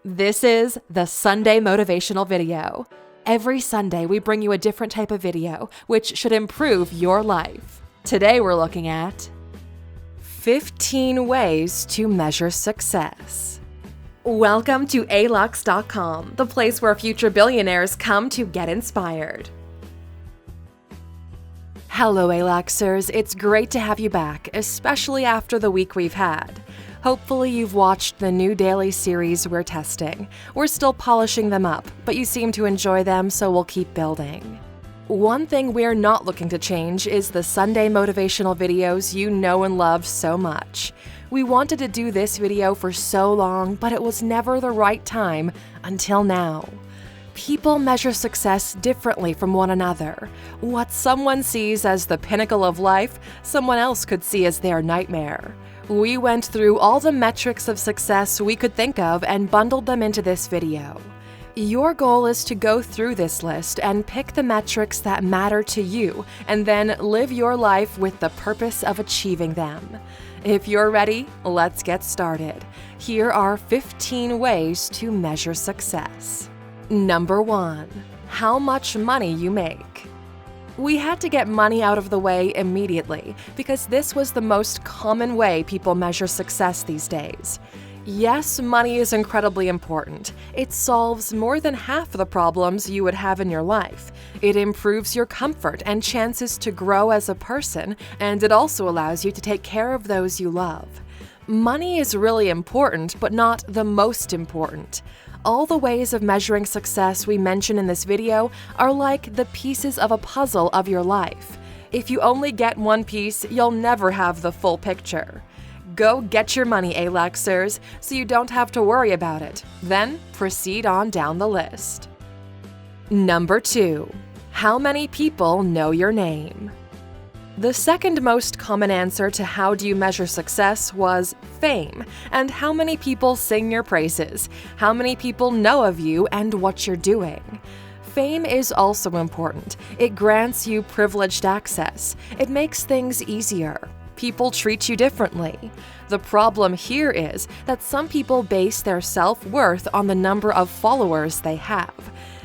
This is the Sunday Motivational Video. Every Sunday, we bring you a different type of video, which should improve your life. Today, we're looking at 15 ways to measure success. Welcome to Alux.com, the place where future billionaires come to get inspired. Hello, Aluxers. It's great to have you back, especially after the week we've had. Hopefully you've watched the new daily series we're testing. We're still polishing them up, but you seem to enjoy them, so we'll keep building. One thing we're not looking to change is the Sunday motivational videos you know and love so much. We wanted to do this video for so long, but it was never the right time until now. People measure success differently from one another. What someone sees as the pinnacle of life, someone else could see as their nightmare. We went through all the metrics of success we could think of and bundled them into this video. Your goal is to go through this list and pick the metrics that matter to you, and then live your life with the purpose of achieving them. If you're ready, let's get started. Here are 15 ways to measure success. Number 1. How much money you make. We had to get money out of the way immediately because this was the most common way people measure success these days. Yes, money is incredibly important. It solves more than half the problems you would have in your life. It improves your comfort and chances to grow as a person, and it also allows you to take care of those you love. Money is really important, but not the most important. All the ways of measuring success we mention in this video are like the pieces of a puzzle of your life. If you only get one piece, you'll never have the full picture. Go get your money, Aluxers, so you don't have to worry about it. Then proceed on down the list. Number 2. How many people know your name? The second most common answer to how do you measure success was fame, and how many people sing your praises, how many people know of you and what you're doing. Fame is also important. It grants you privileged access. It makes things easier. People treat you differently. The problem here is that some people base their self-worth on the number of followers they have.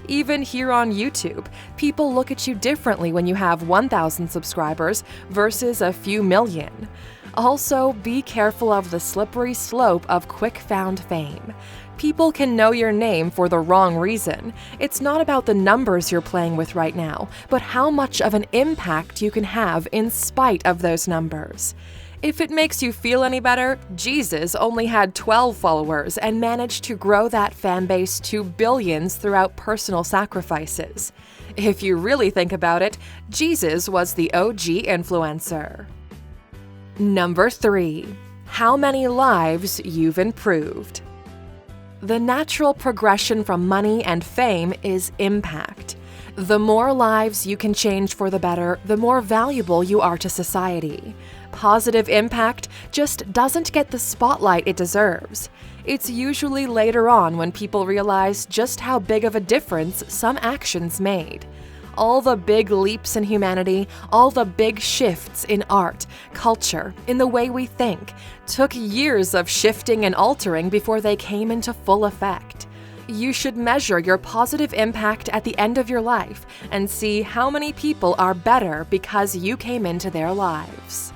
Even here on YouTube, people look at you differently when you have 1,000 subscribers versus a few million. Also, be careful of the slippery slope of quick-found fame. People can know your name for the wrong reason. It's not about the numbers you're playing with right now, but how much of an impact you can have in spite of those numbers. If it makes you feel any better, Jesus only had 12 followers and managed to grow that fan base to billions throughout personal sacrifices. If you really think about it, Jesus was the OG influencer. Number 3. How many lives you've improved. The natural progression from money and fame is impact. The more lives you can change for the better, the more valuable you are to society. Positive impact just doesn't get the spotlight it deserves. It's usually later on when people realize just how big of a difference some actions made. All the big leaps in humanity, all the big shifts in art, culture, in the way we think, took years of shifting and altering before they came into full effect. You should measure your positive impact at the end of your life and see how many people are better because you came into their lives.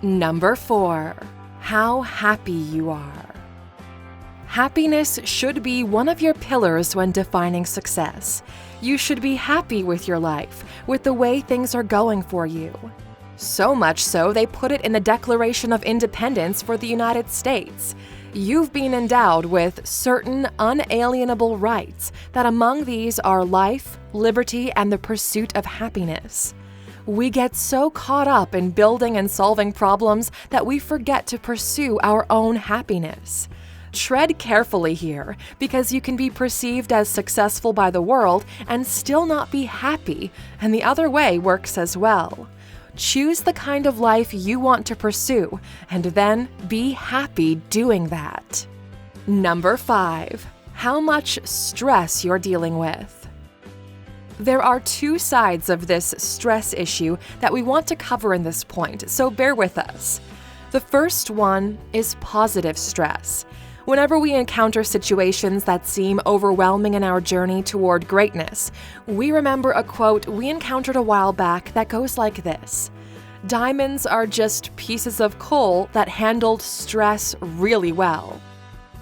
Number 4. How happy you are. Happiness should be one of your pillars when defining success. You should be happy with your life, with the way things are going for you. So much so, they put it in the Declaration of Independence for the United States. You've been endowed with certain unalienable rights, that among these are life, liberty, and the pursuit of happiness. We get so caught up in building and solving problems that we forget to pursue our own happiness. Tread carefully here, because you can be perceived as successful by the world and still not be happy, and the other way works as well. Choose the kind of life you want to pursue, and then be happy doing that. Number 5. How much stress you're dealing with. There are two sides of this stress issue that we want to cover in this point, so bear with us. The first one is positive stress. Whenever we encounter situations that seem overwhelming in our journey toward greatness, we remember a quote we encountered a while back that goes like this: "Diamonds are just pieces of coal that handled stress really well."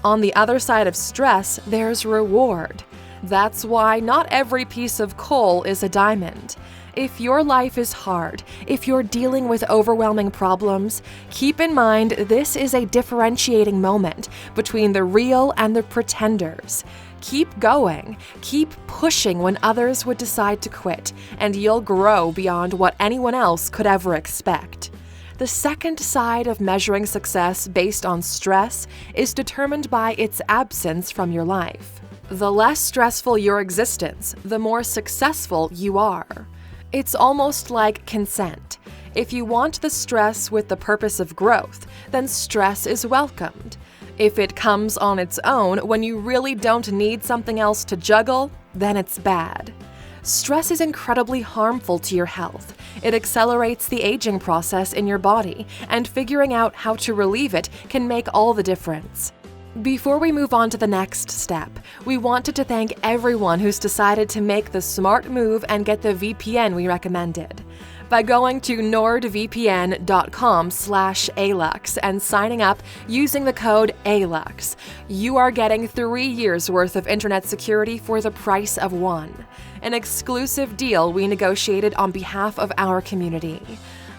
On the other side of stress, there's reward. That's why not every piece of coal is a diamond. If your life is hard, if you're dealing with overwhelming problems, keep in mind this is a differentiating moment between the real and the pretenders. Keep going, keep pushing when others would decide to quit, and you'll grow beyond what anyone else could ever expect. The second side of measuring success based on stress is determined by its absence from your life. The less stressful your existence, the more successful you are. It's almost like consent. If you want the stress with the purpose of growth, then stress is welcomed. If it comes on its own when you really don't need something else to juggle, then it's bad. Stress is incredibly harmful to your health. It accelerates the aging process in your body, and figuring out how to relieve it can make all the difference. Before we move on to the next step, we wanted to thank everyone who's decided to make the smart move and get the VPN we recommended. By going to nordvpn.com/alux and signing up using the code ALUX, you are getting 3 years worth of internet security for the price of 1. An exclusive deal we negotiated on behalf of our community.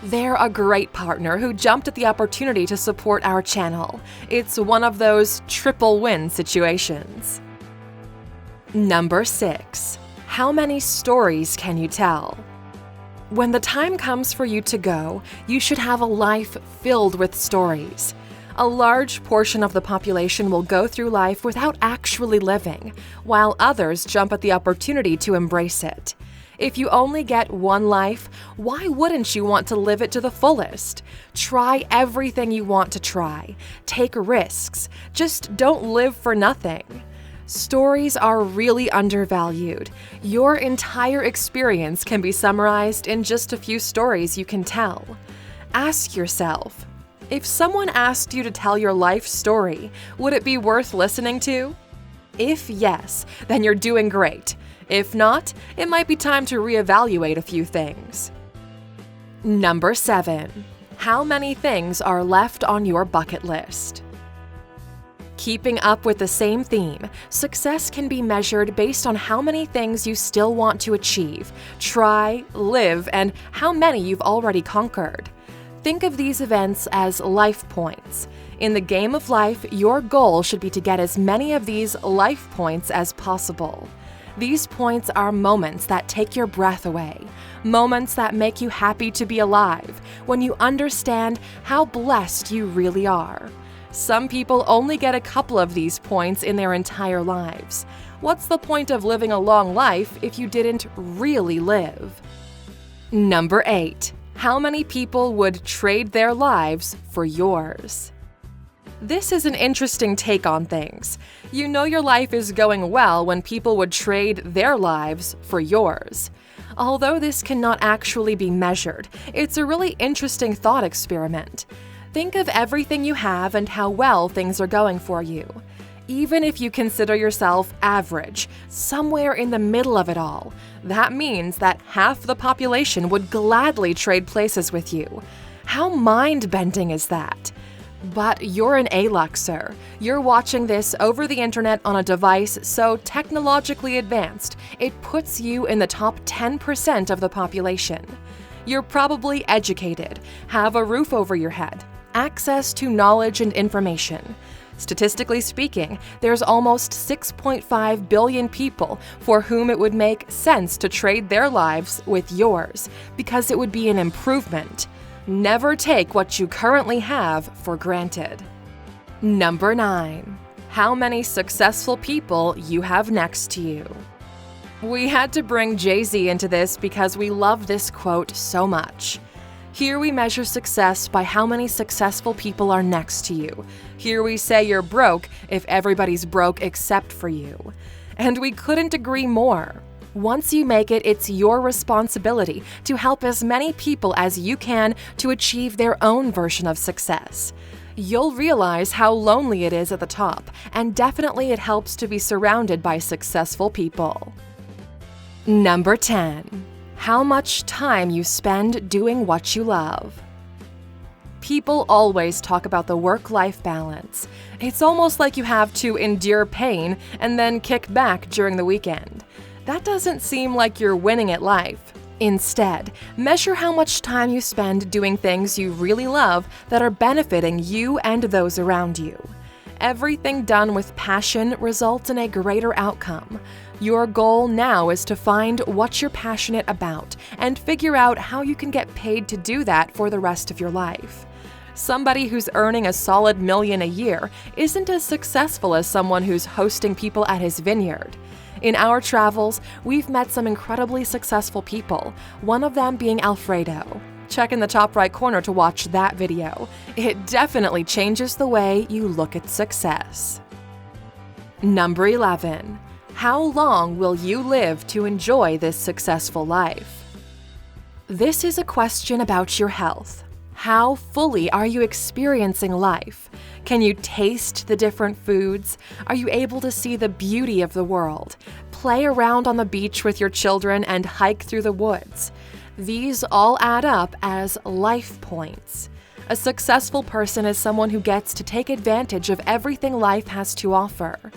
They're a great partner who jumped at the opportunity to support our channel. It's one of those triple win situations. Number 6. How many stories can you tell? When the time comes for you to go, you should have a life filled with stories. A large portion of the population will go through life without actually living, while others jump at the opportunity to embrace it. If you only get one life, why wouldn't you want to live it to the fullest? Try everything you want to try. Take risks. Just don't live for nothing. Stories are really undervalued. Your entire experience can be summarized in just a few stories you can tell. Ask yourself, if someone asked you to tell your life story, would it be worth listening to? If yes, then you're doing great. If not, it might be time to reevaluate a few things. Number 7. How many things are left on your bucket list? Keeping up with the same theme, success can be measured based on how many things you still want to achieve, try, live, and how many you've already conquered. Think of these events as life points. In the game of life, your goal should be to get as many of these life points as possible. These points are moments that take your breath away, moments that make you happy to be alive, when you understand how blessed you really are. Some people only get a couple of these points in their entire lives. What's the point of living a long life if you didn't really live? Number 8. How many people would trade their lives for yours? This is an interesting take on things. You know your life is going well when people would trade their lives for yours. Although this cannot actually be measured, it's a really interesting thought experiment. Think of everything you have and how well things are going for you. Even if you consider yourself average, somewhere in the middle of it all, that means that half the population would gladly trade places with you. How mind-bending is that? But you're an Aluxer. You're watching this over the internet on a device so technologically advanced, it puts you in the top 10% of the population. You're probably educated, have a roof over your head, access to knowledge and information. Statistically speaking, there's almost 6.5 billion people for whom it would make sense to trade their lives with yours, because it would be an improvement. Never take what you currently have for granted. Number 9. How many successful people you have next to you? We had to bring Jay-Z into this because we love this quote so much. Here we measure success by how many successful people are next to you. Here we say you're broke if everybody's broke except for you. And we couldn't agree more. Once you make it, it's your responsibility to help as many people as you can to achieve their own version of success. You'll realize how lonely it is at the top, and definitely it helps to be surrounded by successful people. Number 10. How much time you spend doing what you love. People always talk about the work-life balance. It's almost like you have to endure pain and then kick back during the weekend. That doesn't seem like you're winning at life. Instead, measure how much time you spend doing things you really love that are benefiting you and those around you. Everything done with passion results in a greater outcome. Your goal now is to find what you're passionate about and figure out how you can get paid to do that for the rest of your life. Somebody who's earning a solid $1 million a year isn't as successful as someone who's hosting people at his vineyard. In our travels, we've met some incredibly successful people, one of them being Alfredo. Check in the top right corner to watch that video. It definitely changes the way you look at success. Number 11. How long will you live to enjoy this successful life? This is a question about your health. How fully are you experiencing life? Can you taste the different foods? Are you able to see the beauty of the world? Play around on the beach with your children and hike through the woods? These all add up as life points. A successful person is someone who gets to take advantage of everything life has to offer.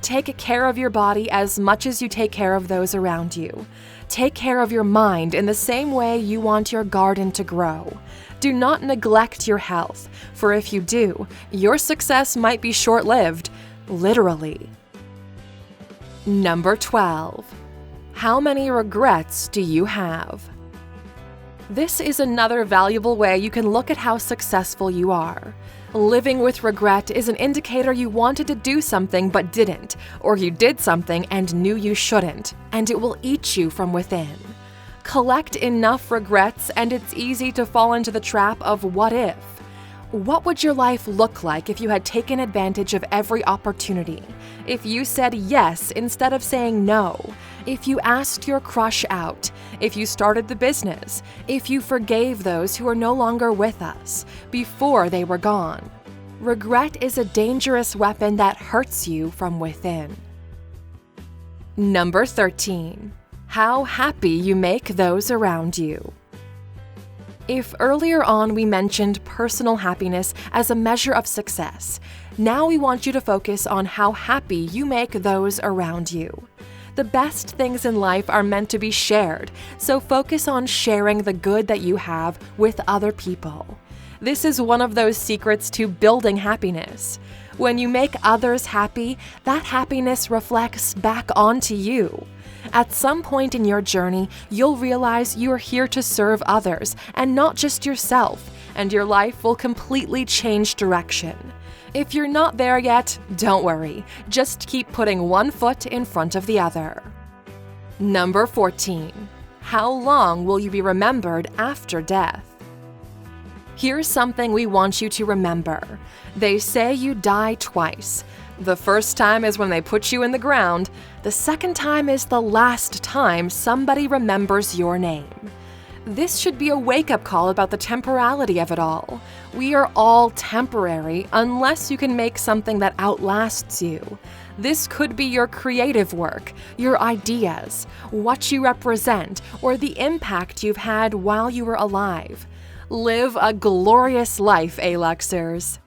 Take care of your body as much as you take care of those around you. Take care of your mind in the same way you want your garden to grow. Do not neglect your health, for if you do, your success might be short-lived, literally. Number 12. How many regrets do you have? This is another valuable way you can look at how successful you are. Living with regret is an indicator you wanted to do something but didn't, or you did something and knew you shouldn't, and it will eat you from within. Collect enough regrets and it's easy to fall into the trap of what if. What would your life look like if you had taken advantage of every opportunity? If you said yes instead of saying no? If you asked your crush out? If you started the business? If you forgave those who are no longer with us before they were gone? Regret is a dangerous weapon that hurts you from within. Number 13. How happy you make those around you. If earlier on we mentioned personal happiness as a measure of success, now we want you to focus on how happy you make those around you. The best things in life are meant to be shared, so focus on sharing the good that you have with other people. This is one of those secrets to building happiness. When you make others happy, that happiness reflects back onto you. At some point in your journey, you'll realize you are here to serve others and not just yourself, and your life will completely change direction. If you're not there yet, don't worry. Just keep putting one foot in front of the other. Number 14. How long will you be remembered after death? Here's something we want you to remember. They say you die twice. The first time is when they put you in the ground. The second time is the last time somebody remembers your name. This should be a wake-up call about the temporality of it all. We are all temporary unless you can make something that outlasts you. This could be your creative work, your ideas, what you represent, or the impact you've had while you were alive. Live a glorious life, Aluxers.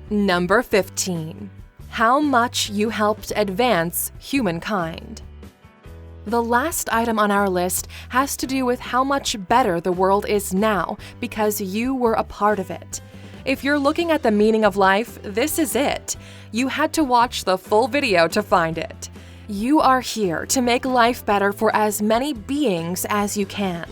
Number 15. How much you helped advance humankind. The last item on our list has to do with how much better the world is now because you were a part of it. If you're looking at the meaning of life, this is it. You had to watch the full video to find it. You are here to make life better for as many beings as you can.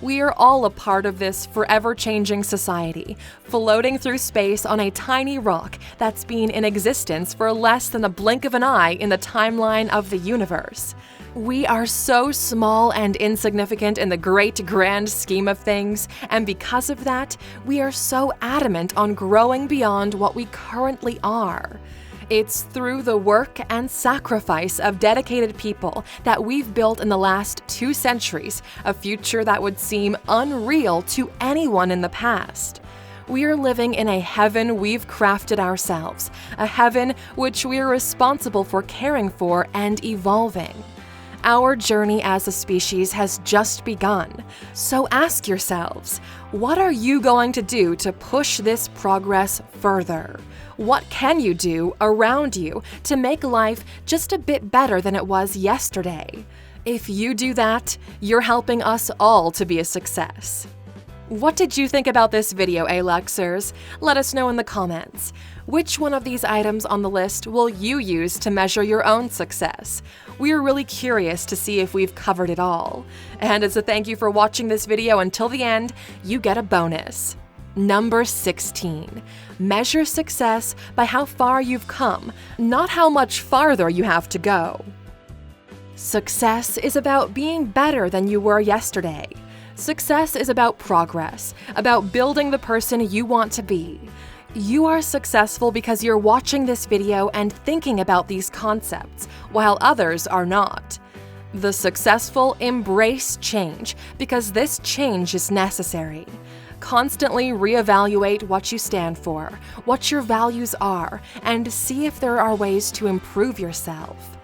We are all a part of this forever-changing society, floating through space on a tiny rock that's been in existence for less than the blink of an eye in the timeline of the universe. We are so small and insignificant in the great grand scheme of things, and because of that, we are so adamant on growing beyond what we currently are. It's through the work and sacrifice of dedicated people that we've built in the last 2 centuries a future that would seem unreal to anyone in the past. We are living in a heaven we've crafted ourselves, a heaven which we are responsible for caring for and evolving. Our journey as a species has just begun, so ask yourselves, what are you going to do to push this progress further? What can you do around you to make life just a bit better than it was yesterday? If you do that, you're helping us all to be a success. What did you think about this video, Aluxers? Let us know in the comments. Which one of these items on the list will you use to measure your own success? We are really curious to see if we've covered it all. And as a thank you for watching this video until the end, you get a bonus. Number 16. Measure success by how far you've come, not how much farther you have to go. Success is about being better than you were yesterday. Success is about progress, about building the person you want to be. You are successful because you're watching this video and thinking about these concepts, while others are not. The successful embrace change because this change is necessary. Constantly reevaluate what you stand for, what your values are, and see if there are ways to improve yourself.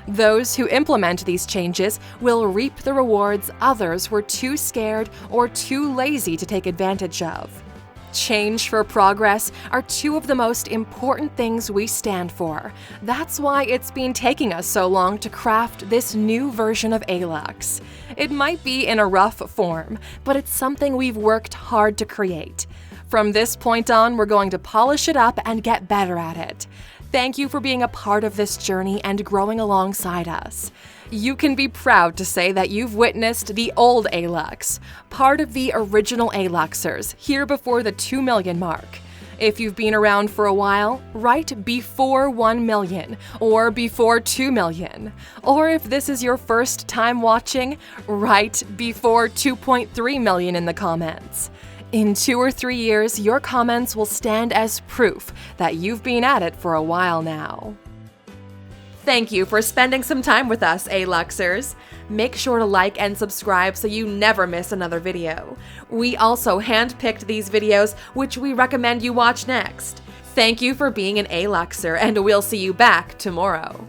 Those who implement these changes will reap the rewards others were too scared or too lazy to take advantage of. Change for progress are two of the most important things we stand for. That's why it's been taking us so long to craft this new version of Alux. It might be in a rough form, but it's something we've worked hard to create. From this point on, we're going to polish it up and get better at it. Thank you for being a part of this journey and growing alongside us. You can be proud to say that you've witnessed the old Alux, part of the original Aluxers, here before the 2 million mark. If you've been around for a while, write before 1 million or before 2 million. Or if this is your first time watching, write before 2.3 million in the comments. In 2 or 3 years, your comments will stand as proof that you've been at it for a while now. Thank you for spending some time with us, Aluxers. Make sure to like and subscribe so you never miss another video. We also handpicked these videos, which we recommend you watch next. Thank you for being an Aluxer, and we'll see you back tomorrow.